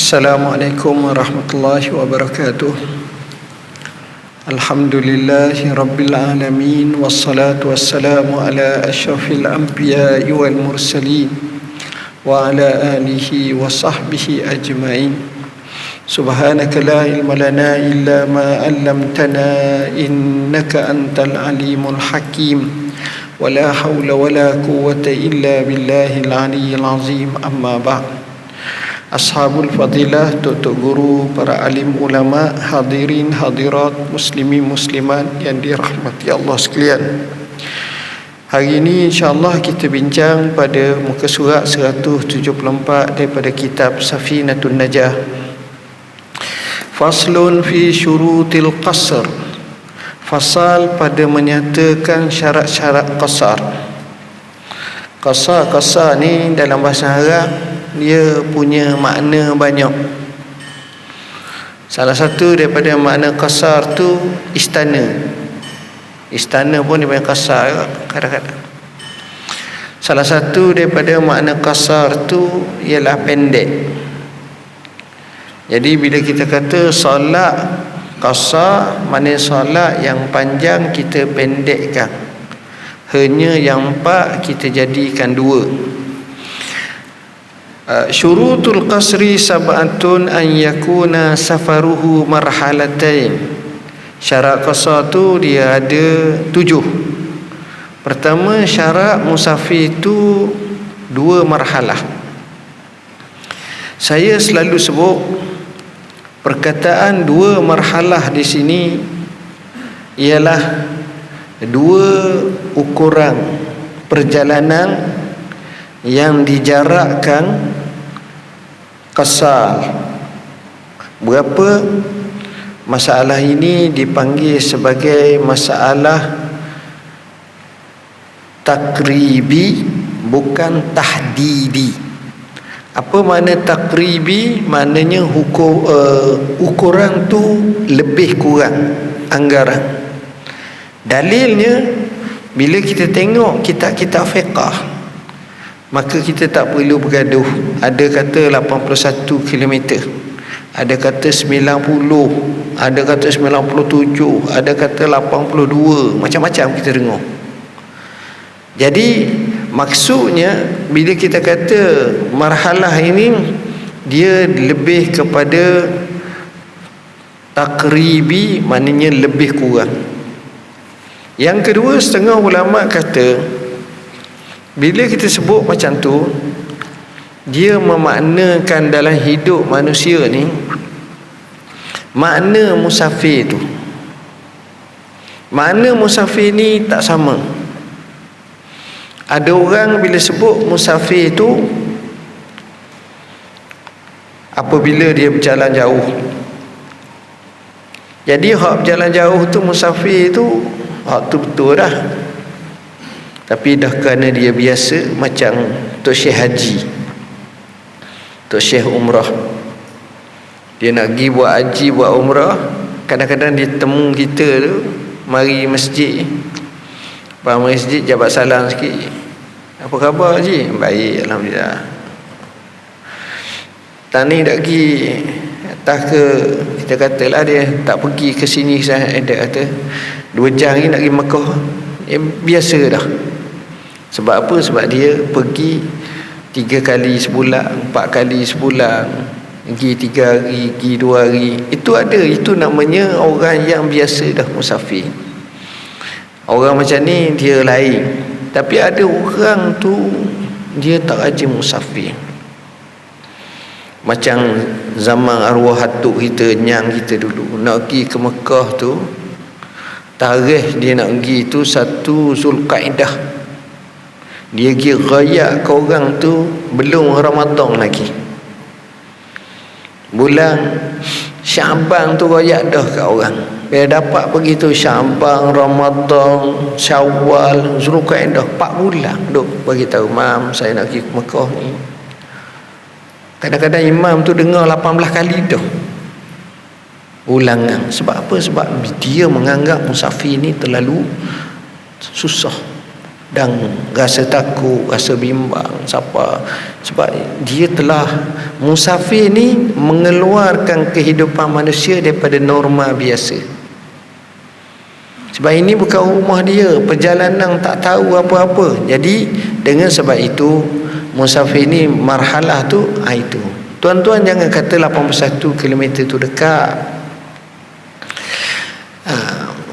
Assalamualaikum warahmatullahi wabarakatuh. Alhamdulillahi rabbil alamin, wassalatu wassalamu ala asyrafil anbiya'i wal mursalin wa ala alihi wa sahbihi ajma'in. Subhanaka la ilma lana illa ma 'allamtana innaka antal alimul hakim. Wa la hawla wa la quwwata illa billahil aliyyil azim. Amma ba'd. Ashabul fadilah, tutuk guru, para alim ulama, hadirin hadirat, muslimin muslimat yang dirahmati Allah sekalian. Hari ini insya-Allah kita bincang pada muka surat 174 daripada kitab Safinatun Najah. Faslun fi syurutil qasr. Fasal pada menyatakan syarat-syarat qasar. Qasar ni dalam bahasa Arab dia punya makna banyak. Salah satu daripada makna qasar tu istana. Istana pun dia punya qasar kadang-kadang. Salah satu daripada makna qasar tu ialah pendek. Jadi bila kita kata solat qasar, maknanya solat yang panjang kita pendekkan. Hanya yang 4 kita jadikan 2. Syurutul qasri sab'atun an yakuna safaruhu marhalatain. Syarat qasar tu dia ada 7. Pertama, syarat musafir itu 2 marhalah. Saya selalu sebut perkataan 2 marhalah di sini ialah 2 ukuran perjalanan yang dijarakkan qasar. Berapa? Masalah ini dipanggil sebagai masalah takribi, bukan tahdidi. Apa makna takribi? Maknanya ukuran tu lebih kurang anggaran. Dalilnya bila kita tengok kitab-kitab fiqh, maka kita tak perlu bergaduh. Ada kata 81 km, ada kata 90, ada kata 97, ada kata 82, macam-macam kita dengar. Jadi maksudnya bila kita kata marhalah ini dia lebih kepada takribi, maknanya lebih kurang. Yang kedua, setengah ulama kata bila kita sebut macam tu, dia memaknakan dalam hidup manusia ni makna musafir tu. Makna musafir ni tak sama. Ada orang bila sebut musafir tu apabila dia berjalan jauh. Jadi hak berjalan jauh tu musafir tu, hak tu betul dah. Tapi dah kerana dia biasa, macam Tok Syekh Haji, Tok Syekh Umrah, dia nak pergi buat haji, buat umrah, kadang-kadang dia temu kita tu, mari masjid, bang masjid jabat salam sikit. Apa khabar Haji? Baik, alhamdulillah. Tani nak pergi entah ke, kita katalah dia tak pergi ke sini, saya ada kata 2 jam ni nak pergi Mekah, biasa dah. Sebab apa? Sebab dia pergi 3 kali sebulan, 4 kali sebulan, pergi 3 hari, pergi 2 hari. Itu ada. Itu namanya orang yang biasa dah musafir. Orang macam ni dia lain. Tapi ada orang tu dia tak rajin musafir. Macam zaman arwah hatuk kita, nyang kita dulu, nak pergi ke Mekah tu, tarikh dia nak pergi tu 1 Zulkaidah. Dia pergi rayak ke orang tu belum Ramadan lagi. Bulan Syaban tu rayak dah kat orang. Bila dapat pergi tu Syaban, Ramadan, Syawal, Zulkaidah, 4 bulan duk bagi tahu, "Mam, saya nak pergi ke Mekah ni." Kadang-kadang imam tu dengar 18 kali dah ulangan. Sebab apa? Sebab dia menganggap musafir ni terlalu susah, dan rasa takut, rasa bimbang. Sebab dia telah, musafir ni mengeluarkan kehidupan manusia daripada norma biasa. Sebab ini bukan rumah dia, perjalanan tak tahu apa-apa. Jadi dengan sebab itu musafir ni marhalah tu itu. Tuan-tuan jangan kata 81 km tu dekat.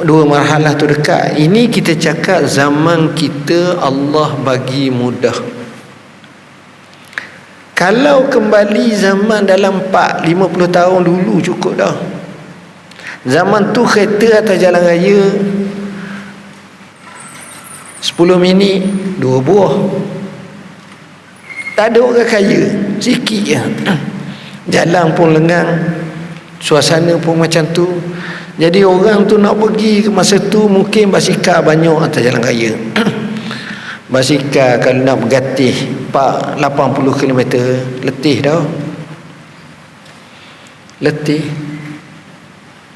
2 marhalah tu dekat. Ini kita cakap zaman kita Allah bagi mudah. Kalau kembali zaman dalam 50 tahun dulu cukup dah. Zaman tu kereta atas jalan raya 10 minit 2 buah. Tak ada orang kaya, sikit je. Jalan pun lengang, suasana pun macam tu. Jadi orang tu nak pergi ke masa tu mungkin basikal banyak atas jalan raya. Basikal kalau nak bergatih 80 km letih dah. Letih.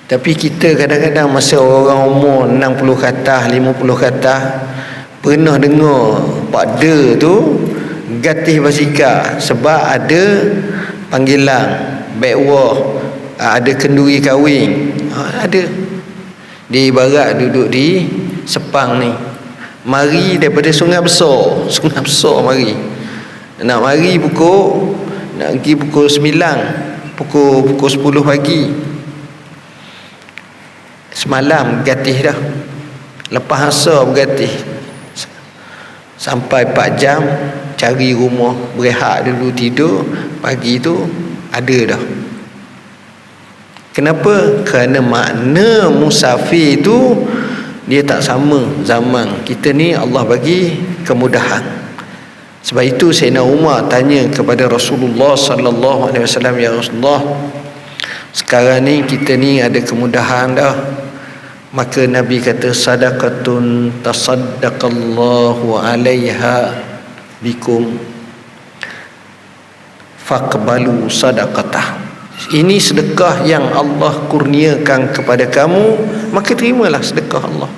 Tapi kita kadang-kadang masa orang umur 60 ke atas, 50 ke atas, pernah dengar Pak De tu gatih basikal sebab ada panggilan backward, ada kenduri kahwin. Ada. Dia ibarat duduk di Sepang ni, mari daripada Sungai Besar mari. Nak mari nak pergi pukul 9, pukul 10 pagi. Semalam gatih dah. Lepas asar bergatih. Sampai 4 jam cari rumah, berehat dulu, tidur. Pagi tu ada dah. Kenapa? Kerana makna musafir tu dia tak sama zaman kita ni. Allah bagi kemudahan. Sebab itu Sayyidina Umar tanya kepada Rasulullah sallallahu alaihi wasallam, ya Rasulullah, sekarang ni kita ni ada kemudahan dah. Maka Nabi kata, sadaqatun tasaddaqallahu alaiha bikum faqbalu sadaqatah. Ini sedekah yang Allah kurniakan kepada kamu, maka terimalah sedekah Allah.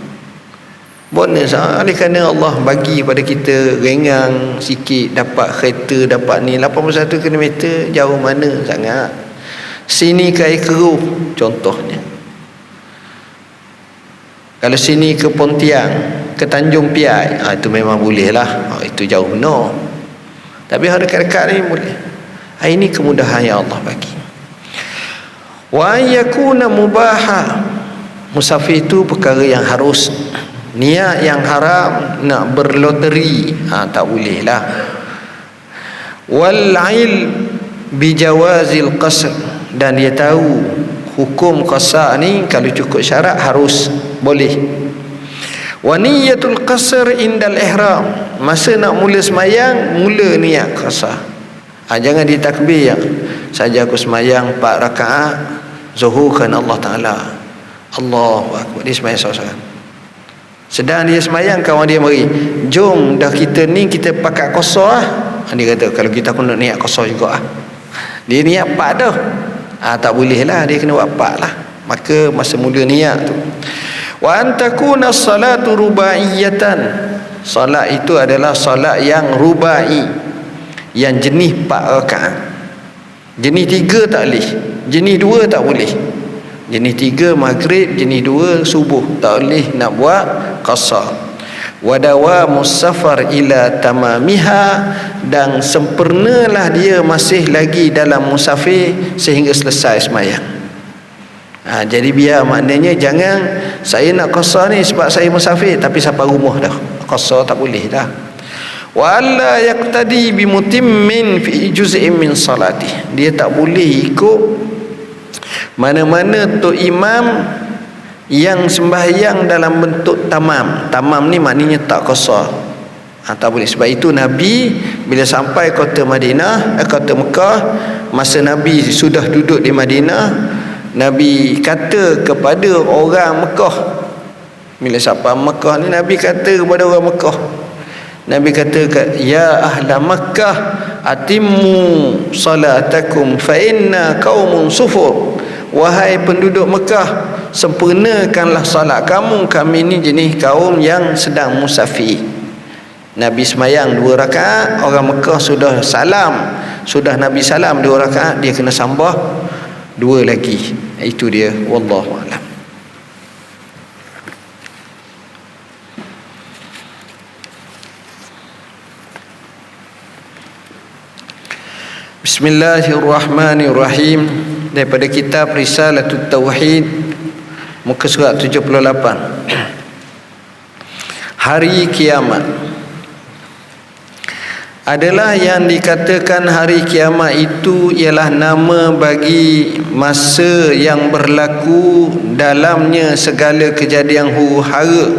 Bonus oleh kerana Allah bagi pada kita ringan sikit, dapat kereta, dapat ni 81 km, jauh mana sangat. Sini ke Air Keruh contohnya. Kalau sini ke Pontian, ke Tanjung Piai, itu memang boleh lah. Itu jauh no. Tapi yang dekat-dekat ni boleh. Ini kemudahan yang Allah bagi. Wa yakuna mubaha. Musafir itu perkara yang harus. Niat yang haram nak berloteri, tak boleh lah. Wal ilm bijawazil qasr, dan dia tahu hukum qasar ni kalau cukup syarat harus boleh. Wa niyatul qasr indal ihram, masa nak mula semayang mula niat qasar. Jangan ditakbir saja aku semayang 4 rakaat zuhur kan Allah Ta'ala, Allahu Akbar, dia semayang seorang-seorang. Sedang dia semayang, kawan dia mari, jom dah kita ni kita pakat qasar Dia kata kalau kita aku nak niat qasar juga Dia niat 4 dah. Tak boleh lah, dia kena buat 4 lah. Maka masa mula niat tu. Wa antakuna salatu rubaiyatan, salat itu adalah salat yang rubai, yang jenis 4 rakaat. Jenis 3 tak boleh, jenis 2 tak boleh. Jenis 3 maghrib, jenis 2 subuh tak boleh nak buat qasar. Wa dawamus safar ila tamamiha, dan sempurnalah dia masih lagi dalam musafir sehingga selesai sembahyang. Jadi biar maknanya jangan saya nak qasar ni sebab saya musafir tapi sampai rumah dah qasar, tak boleh dah. Wa alla yaqtadi bi mutimmin fi juz'in min salati, dia tak boleh ikut mana-mana tok imam yang sembahyang dalam bentuk tamam. Tamam ni maknanya tak qasar, tak boleh. Sebab itu Nabi bila sampai kota Madinah, kota Mekah, masa Nabi sudah duduk di Madinah, Nabi kata kepada orang Mekah, bila sampai Mekah ni Nabi kata kepada orang Mekah, Nabi kata, ya ahla Makkah atimmu salatakum fa inna qaumun sufur. Wahai penduduk Mekah, sempurnakanlah salat kamu, kami ni jenis kaum yang sedang musafir. Nabi semayang 2 rakaat, orang Mekah sudah Nabi salam 2 rakaat, dia kena sambah 2 lagi. Itu dia, wallahu a'lam. Bismillahirrahmanirrahim. Daripada kitab Risalatut Tauhid, muka surat 78. Hari kiamat adalah yang dikatakan hari kiamat itu ialah nama bagi masa yang berlaku dalamnya segala kejadian huru-hara,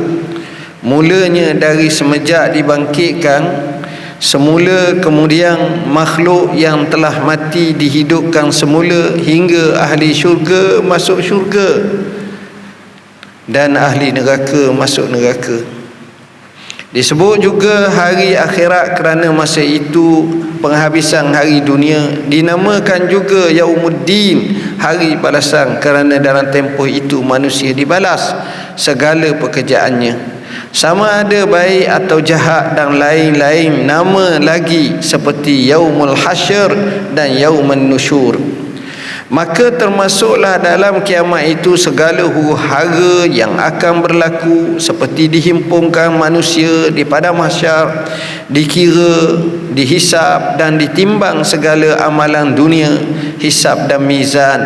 mulanya dari semenjak dibangkitkan semula, kemudian makhluk yang telah mati dihidupkan semula, hingga ahli syurga masuk syurga dan ahli neraka masuk neraka. Disebut juga hari akhirat kerana masa itu penghabisan hari dunia. Dinamakan juga Yaumuddin, hari balasan, kerana dalam tempoh itu manusia dibalas segala pekerjaannya, sama ada baik atau jahat, dan lain-lain nama lagi seperti Yaumul Hasyr dan Yaumun Nusyur. Maka termasuklah dalam kiamat itu segala huru-hara yang akan berlaku, seperti dihimpunkan manusia di padang mahsyar, dikira, dihisap dan ditimbang segala amalan dunia, hisab dan mizan,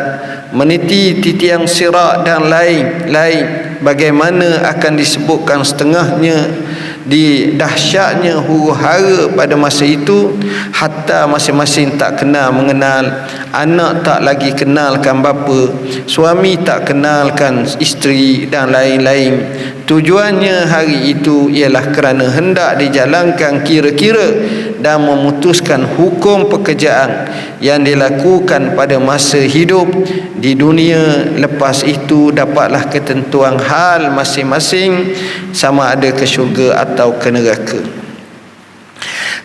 meniti titian sirat dan lain-lain. Bagaimana akan disebutkan setengahnya di dahsyatnya huru-hara pada masa itu, hatta masing-masing tak kenal mengenal, anak tak lagi kenalkan bapa, suami tak kenalkan isteri dan lain-lain. Tujuannya hari itu ialah kerana hendak dijalankan kira-kira dan memutuskan hukum pekerjaan yang dilakukan pada masa hidup di dunia. Lepas itu dapatlah ketentuan hal masing-masing, sama ada ke syurga atau ke neraka.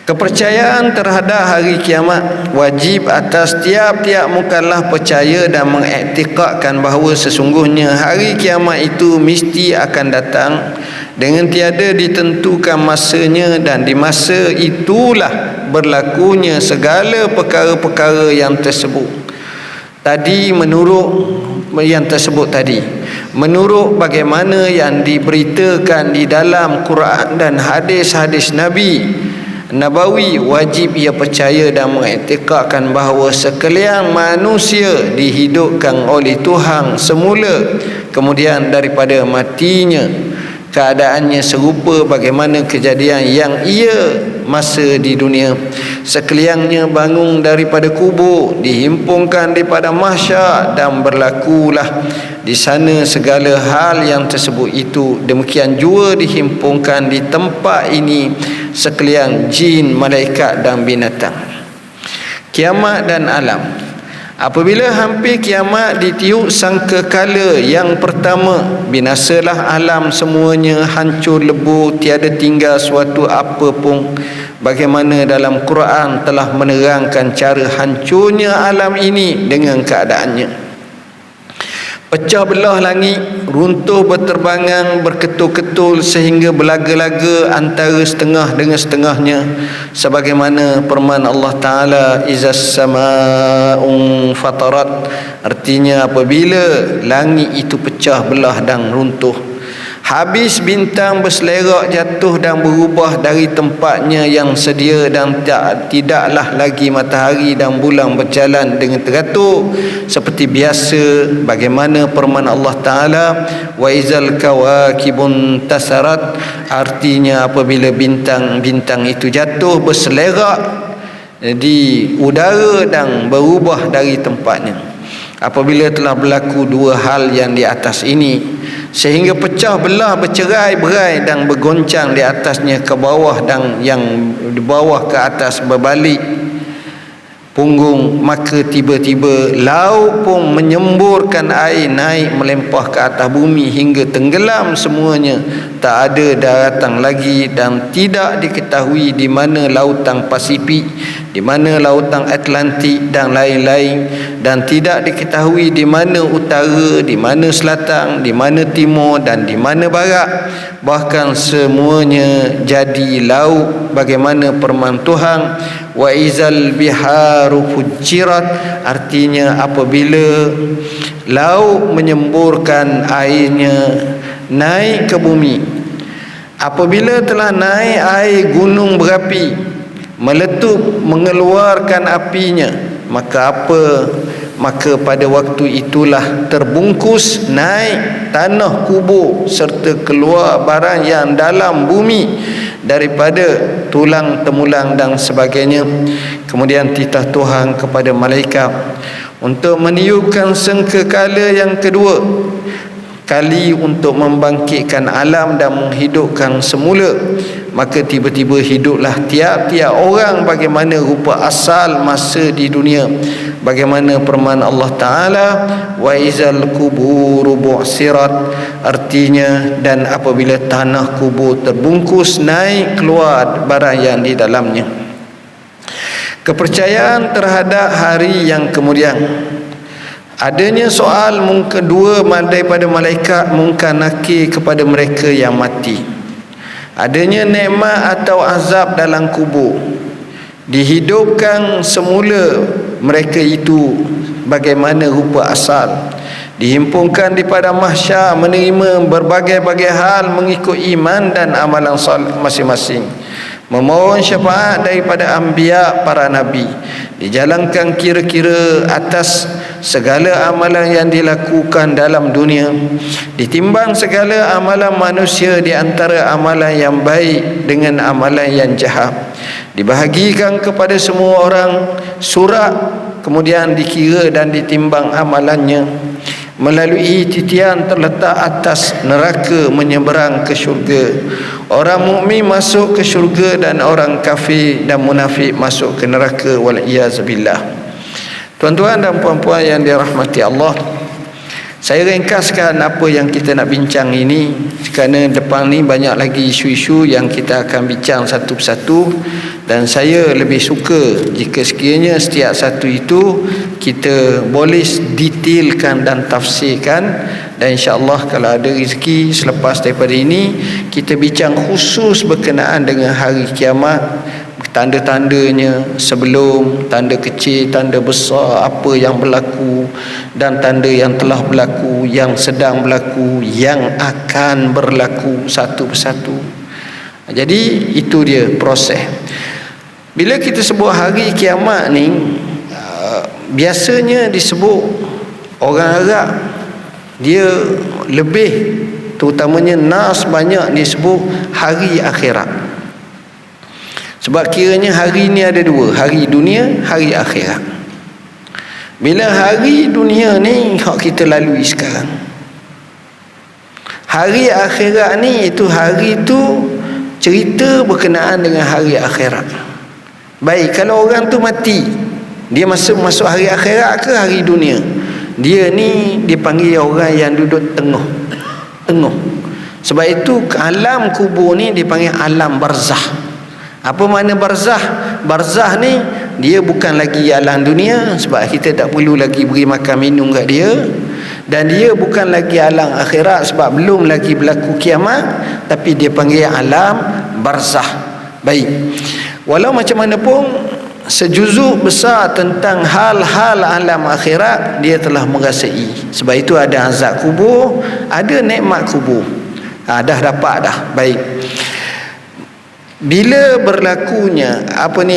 Kepercayaan terhadap hari kiamat wajib atas tiap-tiap mukallaf percaya dan mengiktikadkan bahawa sesungguhnya hari kiamat itu mesti akan datang dengan tiada ditentukan masanya, dan di masa itulah berlakunya segala perkara-perkara yang tersebut tadi. Menurut bagaimana yang diberitakan di dalam Quran dan hadis-hadis Nabawi, wajib ia percaya dan mengiktikadkan bahawa sekalian manusia dihidupkan oleh Tuhan semula, kemudian daripada matinya keadaannya serupa bagaimana kejadian yang ia masa di dunia. Sekaliannya bangun daripada kubur, dihimpunkan daripada mahsyar, dan berlakulah di sana segala hal yang tersebut itu. Demikian juga dihimpunkan di tempat ini sekalian jin, malaikat dan binatang. Kiamat dan alam. Apabila hampir kiamat ditiup sangkakala yang pertama, binasalah alam semuanya, hancur lebur, tiada tinggal suatu apa pun. Bagaimana dalam Quran telah menerangkan cara hancurnya alam ini dengan keadaannya. Pecah belah langit, runtuh berterbangan, berketul-ketul sehingga berlaga-laga antara setengah dengan setengahnya, sebagaimana firman Allah Ta'ala, izas sama'un fatarat, artinya apabila langit itu pecah belah dan runtuh, habis bintang berselerak jatuh dan berubah dari tempatnya yang sedia, dan tidaklah lagi matahari dan bulan berjalan dengan teratur seperti biasa, bagaimana firman Allah Ta'ala, wa izal kawakibun tasarat, artinya apabila bintang-bintang itu jatuh berselerak di udara dan berubah dari tempatnya. Apabila telah berlaku dua hal yang di atas ini, sehingga pecah belah, bercerai-berai dan bergoncang di atasnya ke bawah, dan yang di bawah ke atas berbalik punggung, maka tiba-tiba laut pun menyemburkan air naik melempah ke atas bumi hingga tenggelam semuanya, tak ada daratan lagi, dan tidak diketahui di mana lautan Pasifik, di di mana lautan Atlantik dan lain-lain, dan tidak diketahui di mana utara, di mana selatan, di mana timur dan di mana barat. Bahkan semuanya jadi laut bagaimana firman Tuhan, wa izal biharu fujirat, artinya apabila laut menyemburkan airnya naik ke bumi, apabila telah naik air gunung berapi meletup mengeluarkan apinya, maka pada waktu itulah terbungkus naik tanah kubur serta keluar barang yang dalam bumi daripada tulang temulang dan sebagainya. Kemudian titah Tuhan kepada malaikat untuk meniupkan sangkakala yang kedua kali untuk membangkitkan alam dan menghidupkan semula. Maka tiba-tiba hiduplah tiap-tiap orang bagaimana rupa asal masa di dunia. Bagaimana firman Allah Ta'ala, wa izal kuburu bu'sirat, artinya dan apabila tanah kubur terbungkus naik keluar barang yang di dalamnya. Kepercayaan terhadap hari yang kemudian. Adanya soal kedua daripada malaikat Munkar Nakir kepada mereka yang mati. Adanya nikmat atau azab dalam kubur. Dihidupkan semula mereka itu bagaimana rupa asal. Dihimpunkan di padang mahsyar menerima berbagai-bagai hal mengikut iman dan amalan saleh masing-masing. Memohon syafaat daripada anbiya para nabi. Dijalankan kira-kira atas segala amalan yang dilakukan dalam dunia. Ditimbang segala amalan manusia di antara amalan yang baik dengan amalan yang jahat. Dibahagikan kepada semua orang surat, kemudian dikira dan ditimbang amalannya. Melalui titian terletak atas neraka menyeberang ke syurga. Orang mukmin masuk ke syurga dan orang kafir dan munafik masuk ke neraka, wal iyaz billah. Tuan-tuan dan puan-puan yang dirahmati Allah, saya ringkaskan apa yang kita nak bincang ini kerana depan ni banyak lagi isu-isu yang kita akan bincang satu persatu, dan saya lebih suka jika sekiranya setiap satu itu kita boleh detailkan dan tafsirkan. Dan insya-Allah kalau ada rezeki selepas daripada ini kita bincang khusus berkenaan dengan hari kiamat, tanda-tandanya sebelum, tanda kecil, tanda besar, apa yang berlaku, dan tanda yang telah berlaku, yang sedang berlaku, yang akan berlaku satu persatu. Jadi itu dia proses. Bila kita sebut hari kiamat ni, biasanya disebut orang Arab, dia lebih terutamanya nas banyak disebut hari akhirat. Sebab kiranya hari ni ada dua, hari dunia, hari akhirat. Bila hari dunia ni hak kita lalui sekarang, hari akhirat ni itu hari tu cerita berkenaan dengan hari akhirat. Baik, kalau orang tu mati, dia masuk hari akhirat ke hari dunia? Dia ni dipanggil orang yang duduk tengah. Sebab itu alam kubur ni dipanggil alam barzah. Apa makna barzah? Barzah ni dia bukan lagi alam dunia, sebab kita tak perlu lagi beri makan minum kat dia, dan dia bukan lagi alam akhirat sebab belum lagi berlaku kiamat, tapi dia panggil alam barzah. Baik, walau macam mana pun sejuzuk besar tentang hal-hal alam akhirat dia telah merasai. Sebab itu ada azab kubur, ada nikmat kubur. Dah dapat dah. Baik, bila berlakunya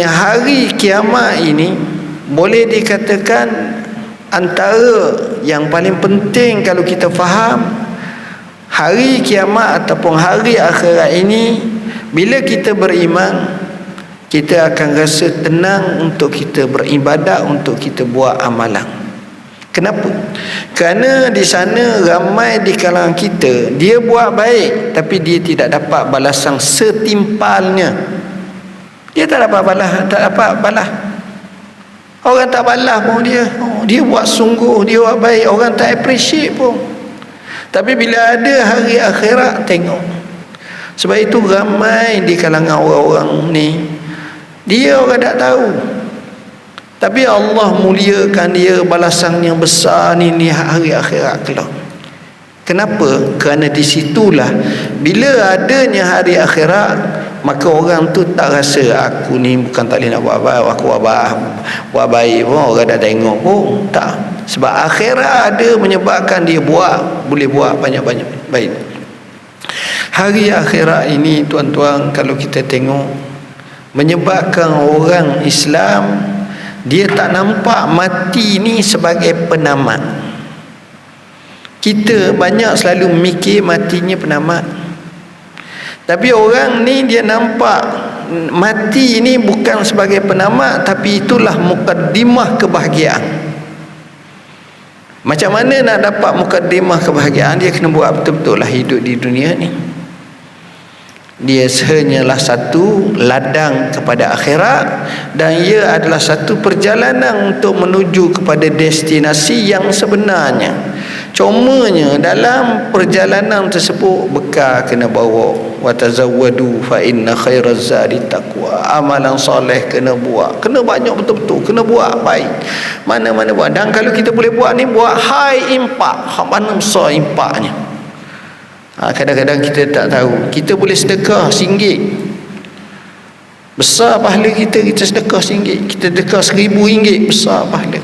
hari kiamat ini, boleh dikatakan antara yang paling penting kalau kita faham hari kiamat ataupun hari akhirat ini, bila kita beriman, kita akan rasa tenang untuk kita beribadat, untuk kita buat amalan. Kenapa? Kerana di sana ramai di kalangan kita, dia buat baik tapi dia tidak dapat balasan setimpalnya. Dia tak dapat balas. Orang tak balas pun dia. Dia buat sungguh, dia buat baik, orang tak appreciate pun. Tapi bila ada hari akhirat, tengok. Sebab itu ramai di kalangan orang-orang ni, dia orang tak tahu Tapi Allah muliakan dia, balasan yang besar ni hari akhirat kelak. Kenapa? Kerana di situlah bila adanya hari akhirat, maka orang tu tak rasa aku ni bukan tak boleh nak buat baik, aku buat baik pun orang dah tengok pun. Tak. Sebab akhirat ada menyebabkan dia boleh buat banyak-banyak baik. Hari akhirat ini tuan-tuan, kalau kita tengok, menyebabkan orang Islam dia tak nampak mati ni sebagai penamat. Kita banyak selalu mikir matinya penamat, tapi orang ni dia nampak mati ni bukan sebagai penamat, tapi itulah mukaddimah kebahagiaan. Macam mana nak dapat mukaddimah kebahagiaan? Dia kena buat betul-betul lah hidup di dunia ni. Dia hanyalah satu ladang kepada akhirat, dan ia adalah satu perjalanan untuk menuju kepada destinasi yang sebenarnya. Cumanya dalam perjalanan tersebut bekal kena bawa. Wa tazawwadu fa inna khairaz zadi taqwa. Amalan soleh kena buat, kena banyak betul-betul, kena buat baik. Mana-mana buat. Dan kalau kita boleh buat ni, buat high impact. Hak mana besar impaknya. Kadang-kadang kita tak tahu. Kita boleh sedekah RM1, besar pahala kita sedekah RM1. Kita sedekah RM1,000, besar pahala.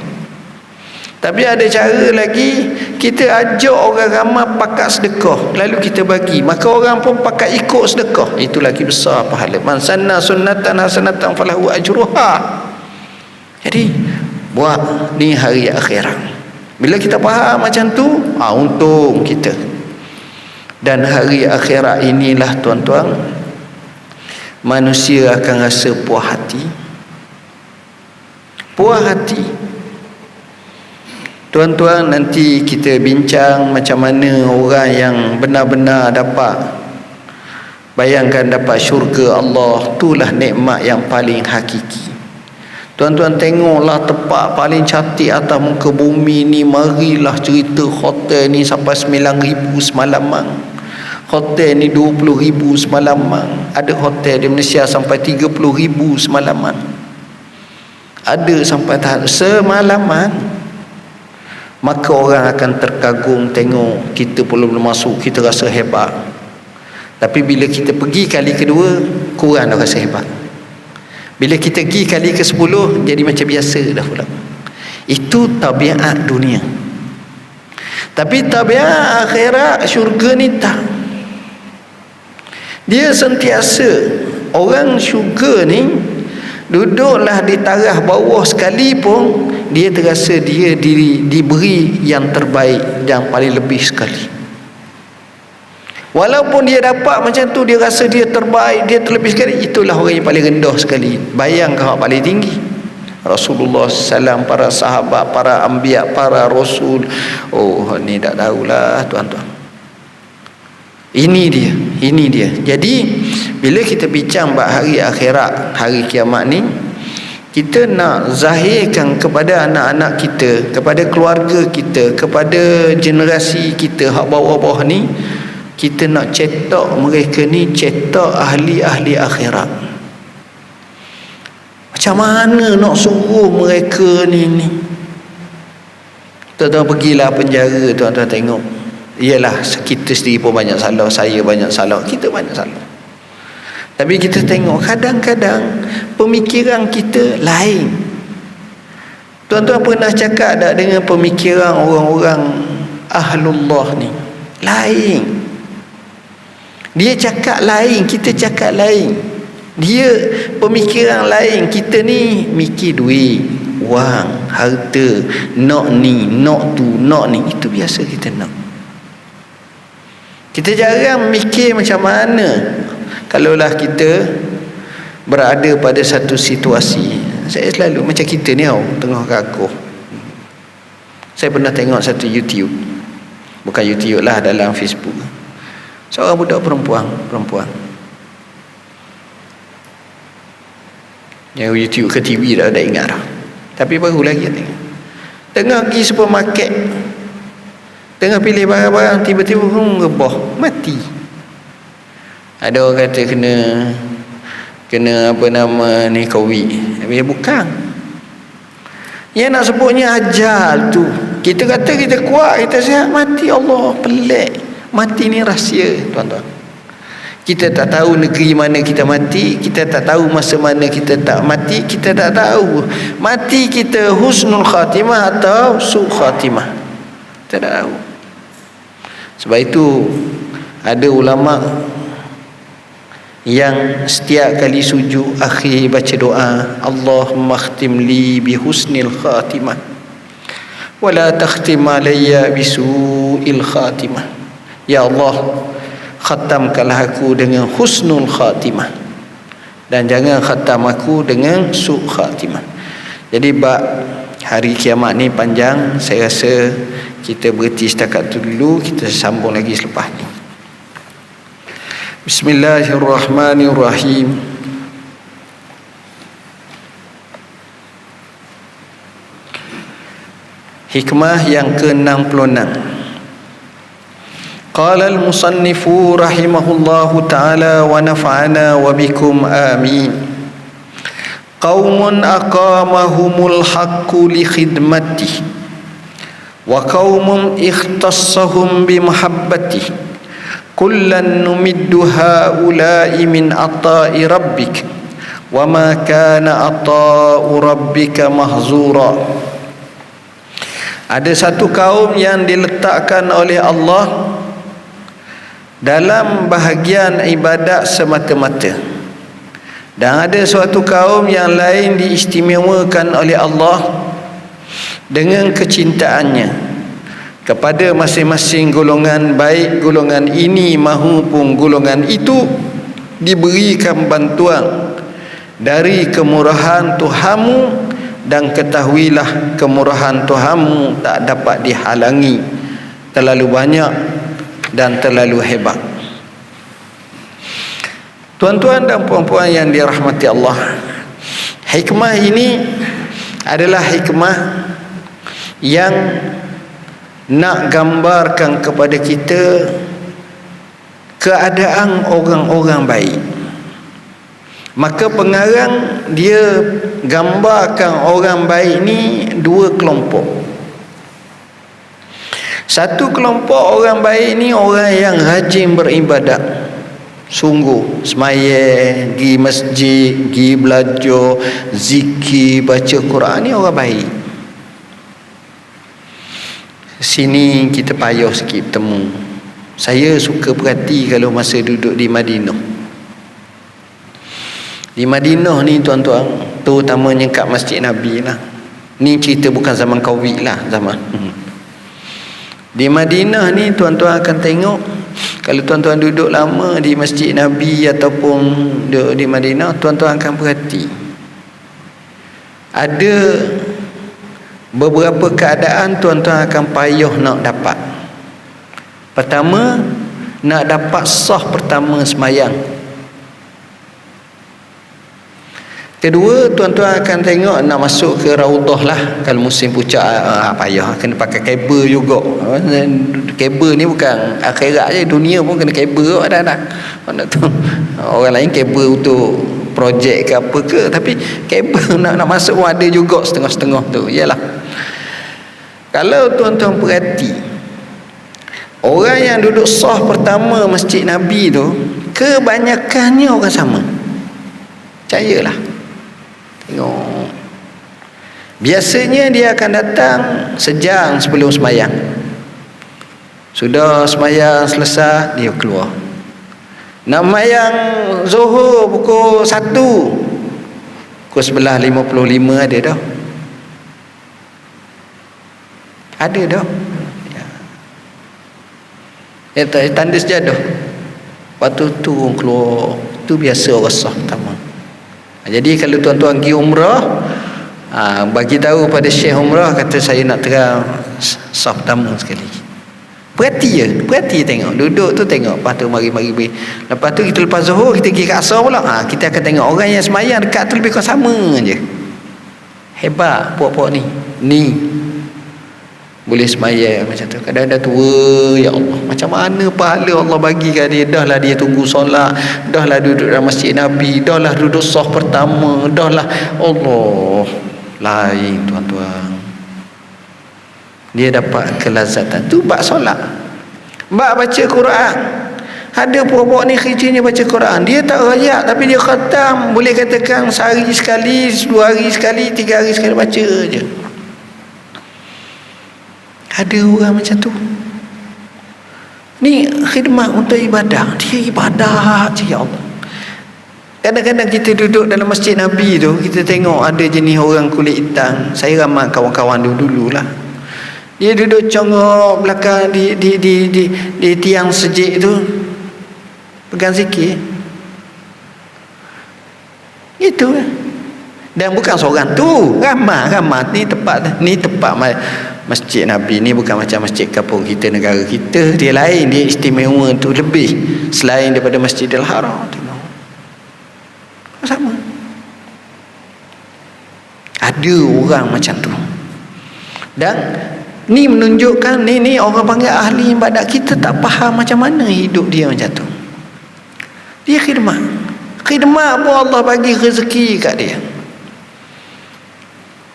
Tapi ada cara lagi, kita ajak orang ramai pakat sedekah, lalu kita bagi, maka orang pun pakat ikut sedekah, itu lagi besar pahala. Man sanna sunnatan hasanatan falahu ajruha. Jadi buat ni hari akhirat. Bila kita faham macam tu, untung kita. Dan hari akhirat inilah tuan-tuan, manusia akan rasa puas hati. Puas hati. Tuan-tuan, nanti kita bincang macam mana orang yang benar-benar dapat, bayangkan dapat syurga Allah, itulah nikmat yang paling hakiki. Tuan-tuan tengoklah tempat paling cantik atas muka bumi ni. Marilah cerita hotel ni sampai 9,000 semalaman. Hotel ni 20,000 semalaman. Ada hotel di Malaysia sampai 30,000 semalaman. Ada sampai tahap semalaman. Maka orang akan terkagum tengok kita belum masuk, kita rasa hebat. Tapi bila kita pergi kali kedua, kurang dah rasa hebat. Bila kita pergi kali ke-10, jadi macam biasa dah pula. Itu tabiat dunia. Tapi tabiat akhirat, syurga ni tak. Dia sentiasa, orang syurga ni duduklah di taraf bawah sekalipun, dia terasa dia diberi yang terbaik, yang paling lebih sekali. Walaupun dia dapat macam tu, dia rasa dia terbaik, dia terlebih sekali, itulah orang yang paling rendah sekali. Bayangkan orang paling tinggi, Rasulullah SAW, para sahabat, para anbiya, para rasul. Oh, ni tak tahulah tuan-tuan. Ini dia. Jadi bila kita bincang bab hari akhirat, hari kiamat ni, kita nak zahirkan kepada anak-anak kita, kepada keluarga kita, kepada generasi kita hak bawah-bawah ni, kita nak cetak mereka ni, cetak ahli-ahli akhirat. Macam mana nak suruh mereka ni? Tuan-tuan pergilah penjara, tuan-tuan tengok. Iyalah, kita sendiri pun banyak salah, saya banyak salah, kita banyak salah. Tapi kita tengok kadang-kadang pemikiran kita lain. Tuan-tuan pernah cakap tak dengan pemikiran orang-orang ahlullah ni? Lain. Dia cakap lain, kita cakap lain. Dia pemikiran lain. Kita ni mikir duit, wang, harta, nak ni, nak tu, nak ni. Itu biasa kita nak. Kita jarang mikir macam mana kalaulah kita berada pada satu situasi. Saya selalu macam kita ni tengah raguh. Saya pernah tengok satu YouTube, bukan YouTube lah, dalam Facebook. Seorang budak perempuan yang YouTube ke TV dah ingat dah, tapi baru lagi tengah pergi supermarket, tengah pilih barang-barang, tiba-tiba rebah, mati. Ada orang kata kena apa nama ni, COVID. Tapi bukan. Yang nak sebutnya ajal tu. Kita kata kita kuat, kita sihat, mati. Allah, pelik. Mati ni rahsia, tuan-tuan. Kita tak tahu negeri mana kita mati, kita tak tahu masa mana kita tak mati, kita tak tahu mati kita husnul khatimah atau su khatimah. Kita tak tahu. Sebab itu ada ulama yang setiap kali sujud akhir baca doa, Allahumma khtim li bi husnil khatimah wa la takhtim alayya bi su'il khatimah. Ya Allah, khatamkanlah aku dengan husnul khatimah dan jangan khatam aku dengan su' khatimah. Jadi bab hari kiamat ni panjang. Saya rasa kita berhenti setakat tu dulu, kita sambung lagi selepas ni. Bismillahirrahmanirrahim. Hikmah yang ke-66. Qala al-musannifu rahimahullahu ta'ala wa nafa'ana wa bikum amin. Qaumun aqamahumul haqqu li khidmatih wa qaumun ikhtassahum bi mahabbatih. Kullan numiddu haula'i min ata'i rabbik wa ma kana ata'u rabbika mahzura. Ada satu kaum yang diletakkan oleh Allah dalam bahagian ibadat semata-mata, dan ada suatu kaum yang lain diistimewakan oleh Allah dengan kecintaannya kepada masing-masing golongan, baik golongan ini mahupun golongan itu diberikan bantuan dari kemurahan Tuhanmu, dan ketahuilah kemurahan Tuhanmu tak dapat dihalangi, terlalu banyak dan terlalu hebat. Tuan-tuan dan puan-puan yang dirahmati Allah, hikmah ini adalah hikmah yang nak gambarkan kepada kita keadaan orang-orang baik. Maka pengarang dia gambarkan orang baik ni dua kelompok. Satu kelompok orang baik ni orang yang rajin beribadat, sungguh sembahyang, pergi masjid, pergi belajar, zikir, baca Quran, ni orang baik. Sini kita payah sikit bertemu. Saya suka perhati kalau masa duduk di Madinah. Di Madinah ni tuan-tuan, terutamanya kat Masjid Nabi lah. Ni cerita bukan zaman Covid lah, zaman. Di Madinah ni tuan-tuan akan tengok, kalau tuan-tuan duduk lama di Masjid Nabi ataupun duduk di Madinah, tuan-tuan akan perhati ada beberapa keadaan tuan-tuan akan payah nak dapat. Pertama, nak dapat sah pertama sembahyang. Kedua, tuan-tuan akan tengok nak masuk ke Raudah lah. Kalau musim puncak payah, kena pakai kabel juga. Kabel ni bukan akhirat je, dunia pun kena kabel ada. Orang lain kabel untuk projek ke apa ke, tapi kabel nak masuk pun ada juga setengah-setengah tu. Yalah, kalau tuan-tuan perhati, orang yang duduk sah pertama Masjid Nabi tu kebanyakannya orang sama. Percayalah, tengok, biasanya dia akan datang sejam sebelum sembahyang. Sudah sembahyang selesai, dia keluar. Nak sembahyang Zuhur pukul 1, pukul 11.55 ada dah. Ada dah. Ya, tanda sejadah. Lepas tu keluar. Itu biasa orang sah pertama. Jadi kalau tuan-tuan pergi umrah, bagi tahu pada Syekh umrah, kata saya nak terang sah pertama sekali. Perhati tengok, duduk tu tengok, lepas tu mari. Lepas tu kita lepas Zuhur kita pergi ke Asar pula, kita akan tengok orang yang sembahyang dekat tu lebih kurang sama je. Hebat puak-puak ni boleh sembahyang macam tu. Kadang-kadang tua, ya Allah, macam mana pahala Allah bagi kat dia. Dah lah dia tunggu solat, dah lah duduk dalam Masjid Nabi, dah lah duduk sah pertama, dah lah Allah. lain tuan-tuan. Dia dapat kelazatan tu bab solat, bab baca Quran. Ada puak-puak ni kerjanya baca Quran, dia tak rayak tapi dia khatam, boleh katakan sehari sekali, 2 hari sekali, 3 hari sekali baca je. Ada orang macam tu. Ni khidmat untuk ibadah, dia ibadah je ya Allah. Kadang-kadang kita duduk dalam masjid Nabi tu, kita tengok ada jenis orang kulit hitam. Saya ramai kawan-kawan dulu lah. Dia duduk congok belakang di tiang sejik tu, pegang zikir. Itu lah. Dan bukan seorang tu, ramai ni tempat masjid Nabi ni bukan macam masjid kampung kita, negara kita. Dia lain, dia istimewa tu lebih selain daripada Masjidil Haram. Sama. Ada orang macam tu. Dan ni menunjukkan ni orang panggil ahli ibadat. Kita tak faham macam mana hidup dia macam tu. Dia khidmat pun Allah bagi rezeki kat dia.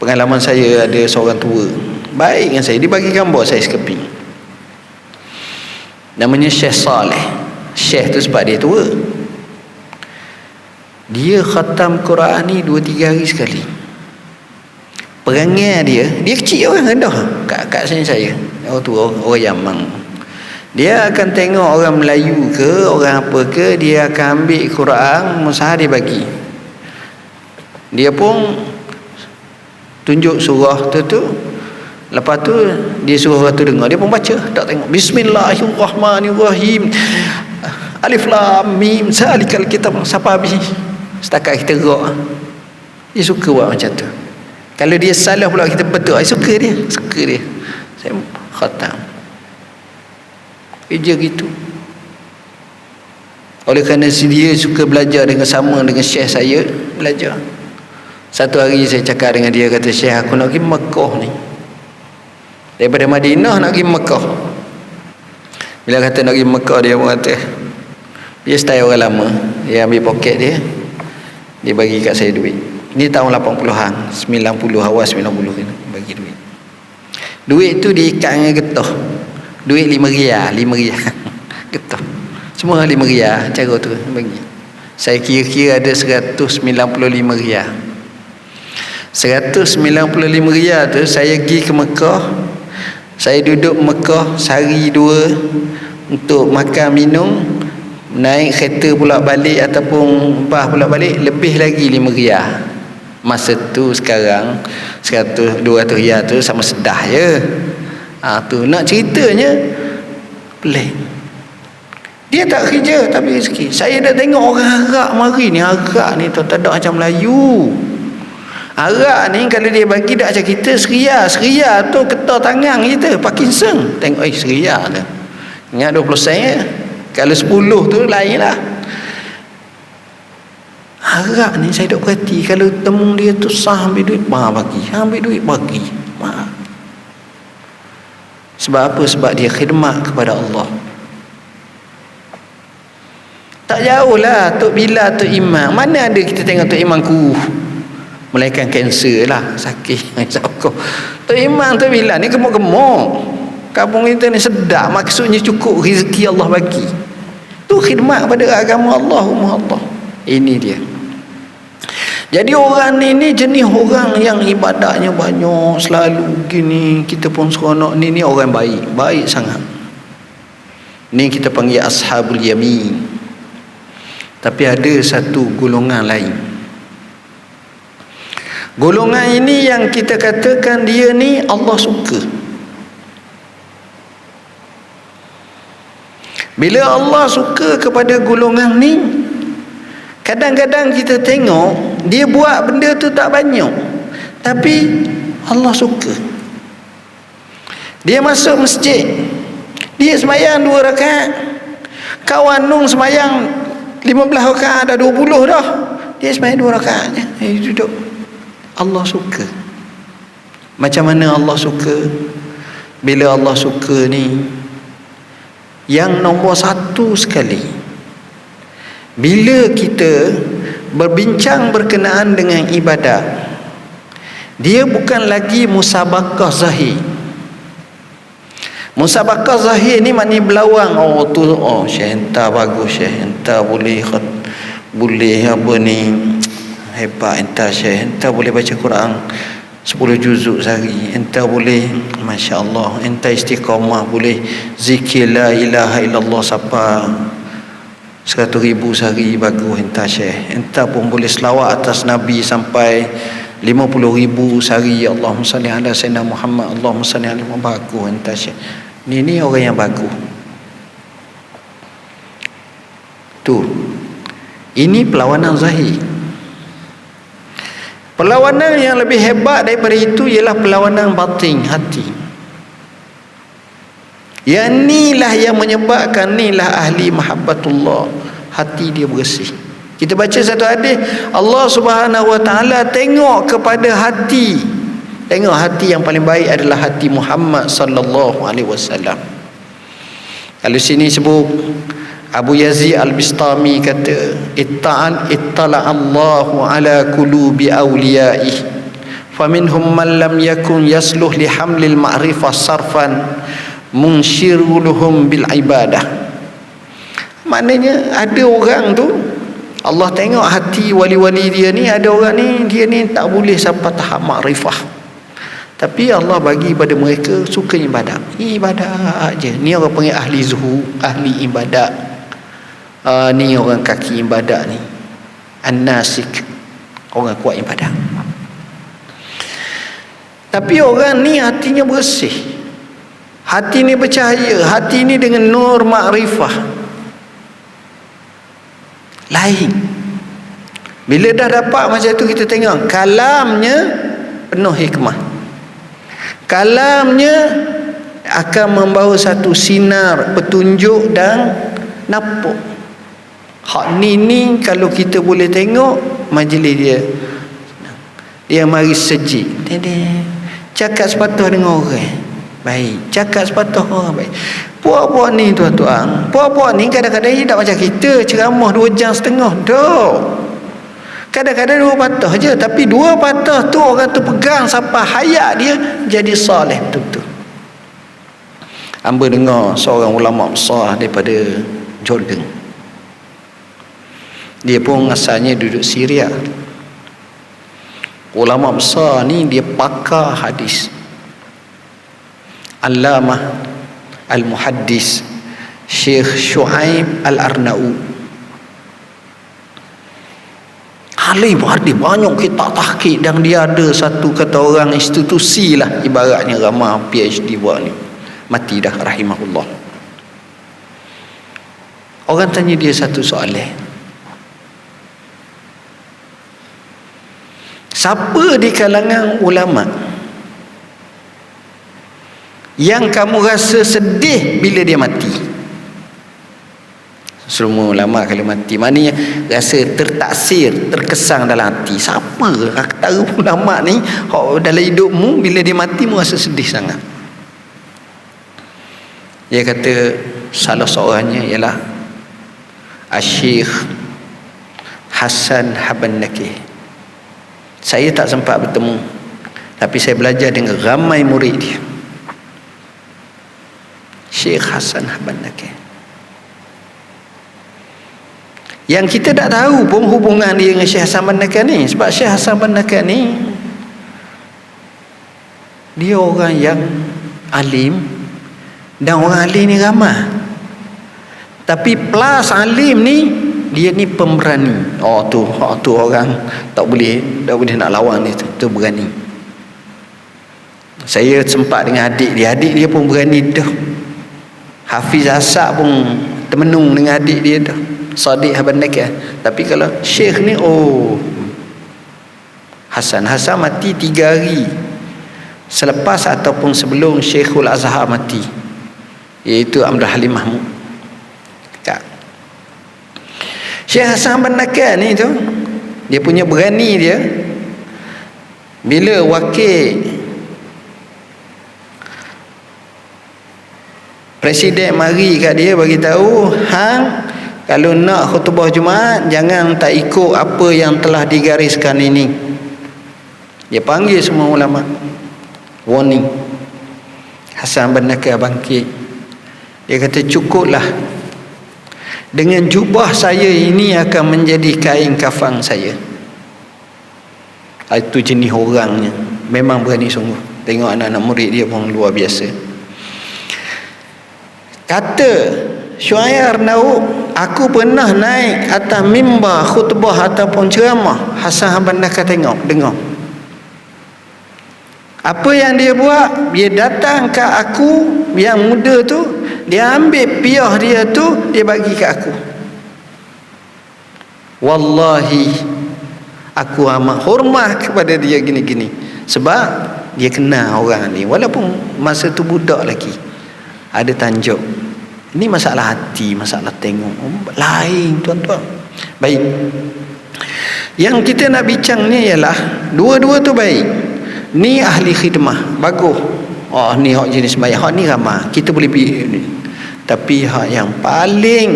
Pengalaman saya, ada seorang tua baik dengan saya, dia bagi gambar saya sekeping. Namanya Syekh Saleh. Syekh tu sebab dia tua, dia khatam Quran ni 2-3 hari sekali. Perangai dia kecil orang rendah kat sini saya. Orang tua, orang Yaman. Dia akan tengok orang Melayu ke, orang apa ke, dia akan ambil Quran, mushaf dia bagi. Dia pun tunjuk surah tu. Lepas tu dia suruh orang tu dengar, dia pun baca, tak tengok. Bismillahirrahmanirrahim. Alif lam mim zalikal kitab, sampai habis. Setakat kita gerak. Dia suka buat macam tu. Kalau dia salah pula kita betul, suka dia. Saya khatam kerja gitu. Oleh kerana dia suka belajar sama dengan syekh saya, belajar. Satu hari saya cakap dengan dia, kata, Syekh, aku nak pergi Mekah ni, daripada Madinah nak pergi Mekah. Bila kata nak pergi Mekah, dia pun kata, dia style orang lama, dia ambil poket dia bagi kat saya duit. Ini tahun 80-an, 90, awal 90 kan, bagi duit. Duit tu diikat dengan getah. Duit RM5 getah. Semua RM5, cara tu bagi. Saya kira-kira ada RM195. RM195 tu saya pergi ke Mekah. Saya duduk Mekah sehari 2 untuk makan minum, naik kereta pulak balik ataupun bas pulak balik, lebih lagi RM5. Masa tu sekarang RM100-200 tu sama sedah je. Tu nak ceritanya pelik. Dia tak kerja tapi rezeki. Saya dah tengok orang Arab mari ni. Arab ni tak ada macam Melayu. Arab ni kalau dia bagi tak macam kita seria tu ketar tangan kita Parkinson. Tengok seria tu. Ingat 20 sen. Kalau 10 tu lain lah. Arab ni saya duk perhati, kalau temu dia tu sah ambil duit bagi. Sebab apa? Sebab dia khidmat kepada Allah. Tak jauh lah Tok Bilal, Tok Imam. Mana ada kita tengok Tok Imam melainkan kanser lah, sakit. Tok Imam, Tok Bilal ni gemuk-gemuk. Kampung kita ni sedap, maksudnya cukup rezeki Allah bagi. Tu khidmat kepada agama Allah. Ini dia. Jadi orang ni jenis orang yang ibadatnya banyak, selalu gini. Kita pun seronok ni orang baik sangat. Ni kita panggil ashabul yamin. Tapi ada satu golongan lain. Golongan ini yang kita katakan dia ni Allah suka. Bila Allah suka kepada golongan ni, kadang-kadang kita tengok dia buat benda tu tak banyak, tapi Allah suka. Dia masuk masjid, dia sembahyang 2 rakaat. Kawan Nung sembahyang 15 rakaat, dah 20 dah. Dia sembahyang 2 rakaat je. Duduk. Allah suka. Macam mana Allah suka? Bila Allah suka ni, yang nombor 1 sekali, bila kita berbincang berkenaan dengan ibadat, Dia bukan lagi musabaqah zahir. Musabaqah zahir ni maknanya berlawang. Oh tu, oh Syekh entah bagus, Syekh entah boleh apa ni, hebat entah Syekh, entah boleh baca Quran 10 juzuk sehari, entah boleh masya-Allah, entah istiqamah, boleh zikir la ilaha illallah sampai 100,000 sehari, bagus entah Syekh, entah pun boleh selawat atas Nabi sampai 50,000 sehari, Allahumma salli ala sayyidina Muhammad, Allahumma salli alaihi wa bagus entah Syekh. Ni orang yang bagus tu. Ini perlawanan zahir. Perlawanan yang lebih hebat daripada itu ialah perlawanan batin, hati. Yang inilah yang menyebabkan, inilah ahli mahabbatullah, hati dia bersih. Kita baca satu hadis, Allah Subhanahu wa taala tengok kepada hati. Tengok hati yang paling baik adalah hati Muhammad sallallahu alaihi wasallam. Kalau sini sebut Abu Yazid Al-Bistami kata, ittala Allahu ala qulubi awliya'ih faminhum man lam yakun yasluh li hamlil ma'rifah sarfan munshiruluhum bil ibadah. Maknanya ada orang tu Allah tengok hati wali-wali dia ni, ada orang ni dia ni tak boleh sampai tahap makrifah, tapi Allah bagi pada mereka suka ibadat. Ibadat aja. Ni orang panggil ahli zuhud, ahli ibadat. Ni orang kaki ibadat ni, an-nasik, orang kuat ibadat. Tapi orang ni hatinya bersih, hati ni bercahaya, hati ni dengan nur makrifah lain. Bila dah dapat macam tu, kita tengok kalamnya penuh hikmah, kalamnya akan membawa satu sinar petunjuk dan nampak. Hak ni kalau kita boleh tengok majlis dia mari sejik, cakap sepatah dengan orang baik, cakap sepatah orang baik. Puak-puak ni tuan-tuan, puak-puak ni kadang-kadang dia tak macam kita ceramah 2 jam setengah dah. Kadang-kadang 2 patah je, tapi 2 patah tu orang tu pegang sampai hayat dia jadi soleh betul-betul. Hamba dengar seorang ulama besar daripada Jordan. Dia pun asalnya duduk Syria. Ulama besar ni dia pakar hadis. Allamah Al-Muhaddis Syekh Shu'aib Al-Arnaud. Alim hadis, banyak kitab tahqiq, dan dia ada satu kata orang institusi lah, ibaratnya ramah PhD buat ni. Mati dah rahimahullah. Orang tanya dia satu soalan, siapa di kalangan ulama yang kamu rasa sedih bila dia mati? Semua ulama kalau mati maknanya rasa tertaksir, terkesan dalam hati. Siapa antara ulama ni dalam hidupmu bila dia mati mu rasa sedih sangat? Dia kata salah seorangnya ialah Syekh Hasan Habban Nakih. Saya tak sempat bertemu, tapi saya belajar dengan ramai murid dia. Syekh Hasan Habban Nakih, yang kita tak tahu pun hubungan dia dengan Syekh Hasan Habban Nakih ni. Sebab Syekh Hasan Habban Nakih ni dia orang yang alim, dan orang alim ni ramah. Tapi plus alim ni, dia ni pemberani. Tu orang tak boleh nak lawan dia tu berani. Saya sempat dengan adik dia pun berani dah. Hafiz Asak pun termenung dengan adik dia dah, Sadiq Habban Nakih. Tapi kalau Syekh ni Hasan mati 3 hari selepas ataupun sebelum Syekhul Azhar mati, iaitu Abdul Halim Mahmud. Syekh Hasan Habban Nakih ni tu, dia punya berani dia, bila wakil presiden mari kat dia bagi tahu, kalau nak khutbah Jumaat jangan tak ikut apa yang telah digariskan ini. Dia panggil semua ulama, warning. Hasan bin Nakir bangkit. Dia kata, cukuplah, dengan jubah saya ini akan menjadi kain kafan saya. Itu jenis orangnya, memang berani sungguh. Tengok anak-anak murid dia pun luar biasa. Kata Syuair Naub, aku pernah naik atas mimbar khutbah ataupun ceramah. Hasan bin Nakir tengok, dengar. Apa yang dia buat? Dia datang ke aku yang muda tu, dia ambil piyah dia tu, dia bagi ke aku. Wallahi, aku amat hormat kepada dia gini-gini. Sebab dia kenal orang ni, walaupun masa tu budak lagi. Ada tanjuk. Ini masalah hati, masalah tengok lain, tuan-tuan. Baik, yang kita nak bincang ni ialah dua-dua tu baik. Ni ahli khidmah, bagus. Oh, ni hak jenis baik, hak ni ramah, kita boleh pilih ni. Tapi hak yang paling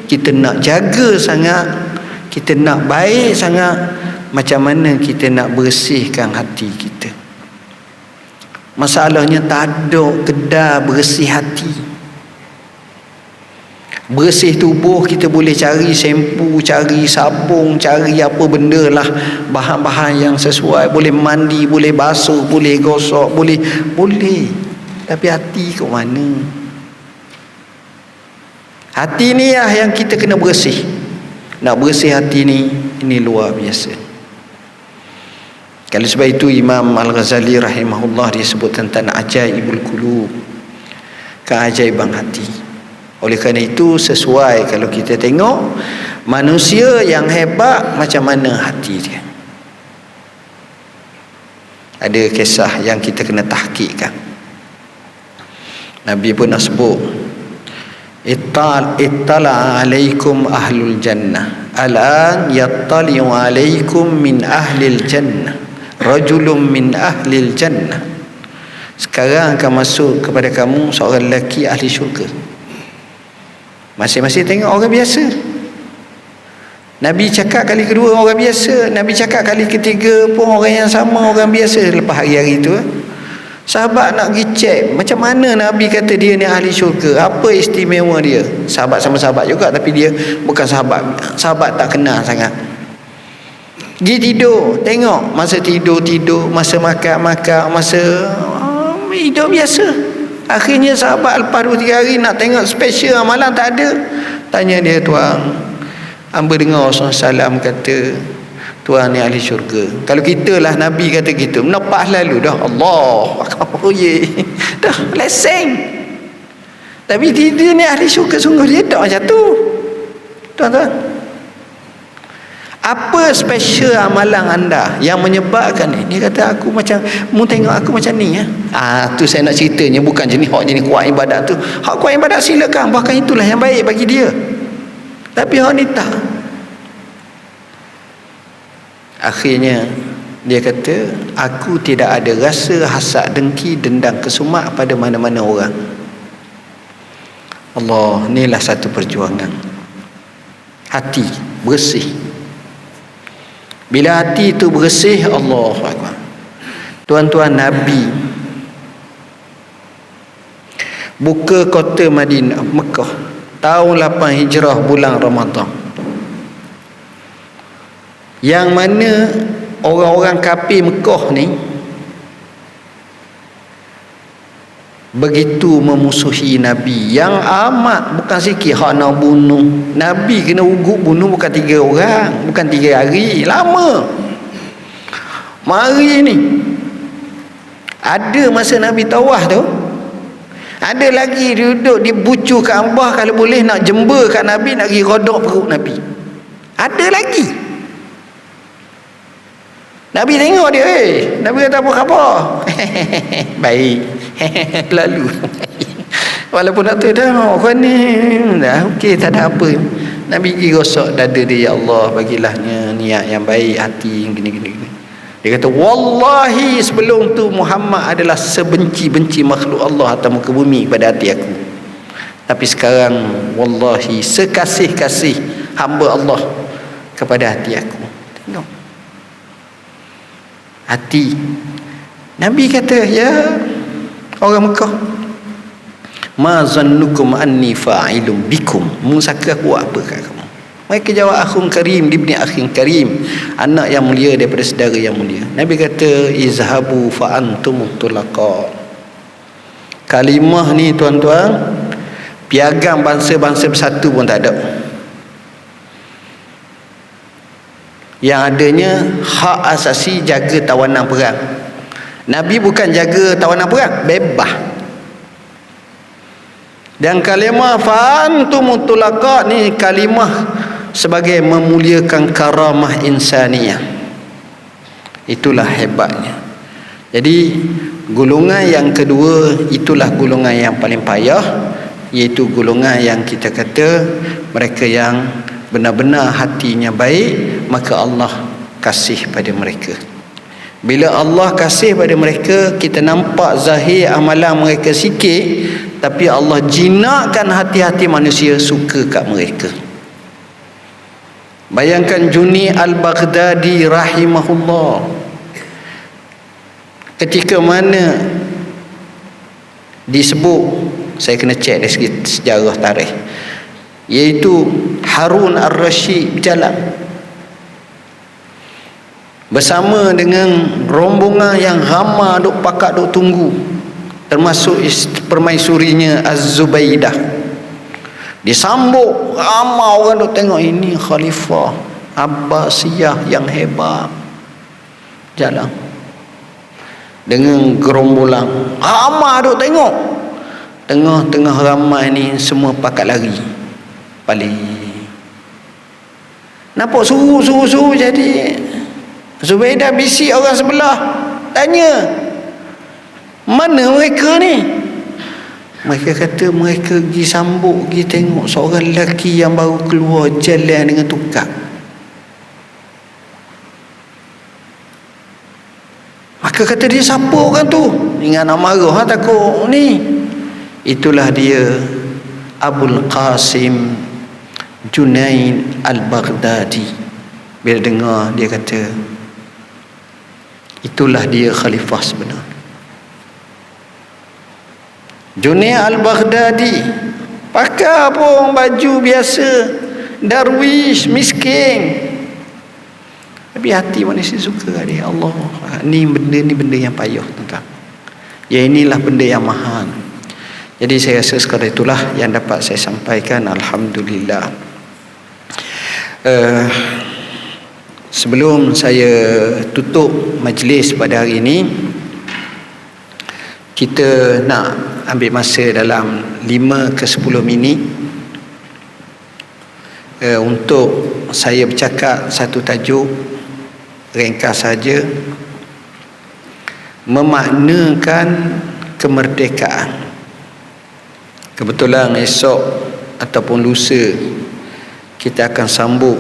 kita nak jaga sangat, kita nak baik sangat, macam mana kita nak bersihkan hati kita. Masalahnya tak ada kedai bersih hati. Bersih tubuh kita boleh cari sempu, cari sabun, cari apa benda lah, bahan-bahan yang sesuai. Boleh mandi, boleh basuh, boleh gosok, boleh. Tapi hati kat mana? Hati ni lah yang kita kena bersih. Nak bersih hati ni, ini luar biasa. Kalau sebab itu Imam Al-Ghazali rahimahullah dia sebut tentang ajaibul qulub, keajaiban hati. Oleh kerana itu sesuai kalau kita tengok manusia yang hebat macam mana hati dia. Ada kisah yang kita kena tahqiqkan. Nabi pun nak sebut, ittala alaikum ahlul jannah al'an yattali'u alaikum min ahlil jannah rajulun min ahlil jannah. Sekarang akan masuk kepada kamu seorang lelaki ahli syurga. Masing-masing tengok orang biasa. Nabi cakap kali kedua orang biasa, Nabi cakap kali ketiga pun orang yang sama, orang biasa. Lepas hari-hari tu sahabat nak pergi cek macam mana Nabi kata dia ni ahli syurga, apa istimewa dia. Sahabat sama sahabat juga, tapi dia bukan sahabat tak kenal sangat. Pergi tidur, tengok masa tidur, masa makan, masa hidup biasa. Akhirnya sahabat lepas 2-3 hari nak tengok special amalan tak ada. Tanya dia, tuan, hamba dengar Rasulullah SAW kata tuan ni ahli syurga. Kalau kita lah Nabi kata gitu, menepah lalu dah. Allah oh ye, dah leseng. Tapi dia ni ahli syurga sungguh, dia tak macam tu, tuan-tuan. Apa special amalan anda yang menyebabkan ni? Dia kata aku macam, mu tengok aku macam ni ya. Tu saya nak ceritanya, bukan jenis hak jenis kuat ibadat tu. Hak kuat ibadat silakan, bahkan itulah yang baik bagi dia. Tapi hak ni tak. Akhirnya dia kata, aku tidak ada rasa hasad, dengki, dendam, kesumat pada mana-mana orang. Allah, inilah satu perjuangan. Hati bersih. Bila hati itu bersih, Allahu Akbar. Tuan-tuan, Nabi buka kota Madinah, Mekah, tahun 8 Hijrah, bulan Ramadan, yang mana orang-orang kafir Mekah ni begitu memusuhi Nabi yang amat, bukan sikit hak nak bunuh Nabi. Kena ugut bunuh bukan 3 orang, bukan 3 hari, lama. Mari ni ada masa Nabi tawaf tu, ada lagi duduk di bucu Kaabah, kalau boleh nak jember kat Nabi, nak pergi rodok perut Nabi. Ada lagi. Nabi tengok dia, Nabi kata apa khabar? Baik. Lalu walaupun nak tahu dah orang ni dah okey, tak ada apa. Nabi pergi gosok dada dia, ya Allah bagilah niat yang baik, hati yang gini-gini. Dia kata, wallahi sebelum tu Muhammad adalah sebenci-benci makhluk Allah atas muka bumi pada hati aku. Tapi sekarang wallahi sekasih-kasih hamba Allah kepada hati aku. Tengok. hati. Nabi kata, ya orang Mekah, ma zannukum anni fa'ilum bikum, musaka aku buat apa kat kamu? Mereka jawab, akhun karim libni akhin karim, anak yang mulia daripada saudara yang mulia. Nabi kata, izhabu fa antum tulaqa. Kalimah ni tuan-tuan, piagam bangsa-bangsa bersatu pun tak ada. Yang adanya hak asasi jaga tawanan perang. Nabi bukan jaga tawanan perang, bebas. Dan kalimah fa antum tulaqa ni kalimah sebagai memuliakan karamah insaniyah. Itulah hebatnya. Jadi golongan yang kedua, itulah golongan yang paling payah, iaitu golongan yang kita kata mereka yang benar-benar hatinya baik, maka Allah kasih pada mereka. Bila Allah kasih pada mereka, kita nampak zahir amalan mereka sikit, tapi Allah jinakkan hati-hati manusia suka kat mereka. Bayangkan Junni Al-Baghdadi rahimahullah, ketika mana disebut, saya kena cek dari segi sejarah tarikh, iaitu Harun Ar-Rasyid berjalan bersama dengan rombongan yang ramai duk pakat duk tunggu, termasuk permaisurinya Az-Zubaidah. Disambut ramai orang duk tengok, ini Khalifah Abbasiyah yang hebat jalan dengan gerombolan ramai duk tengok. Tengah-tengah ramai ni semua pakat lari balik. Nampak suruh jadi Zubaidah bisik orang sebelah, tanya, mana mereka ni? Mereka kata mereka pergi sambut, pergi tengok seorang lelaki yang baru keluar jalan dengan tukar. Maka kata dia, siapa orang tu? Ingat nak marah, takut ni. Itulah dia Abul Qasim Junaid Al-Baghdadi. Bila dengar, dia kata, itulah dia khalifah sebenar. Junaid Al-Baghdadi pakai pun baju biasa, darwish, miskin, tapi hati manusia suka dia. Allah, ni benda yang payah, tuan-tuan. Ya, inilah benda yang mahal. Jadi saya rasa sekadar itulah yang dapat saya sampaikan. Alhamdulillah. Sebelum saya tutup majlis pada hari ini, kita nak ambil masa dalam 5 ke 10 minit untuk saya bercakap satu tajuk ringkas saja, memaknakan kemerdekaan. Kebetulan esok ataupun lusa kita akan sambung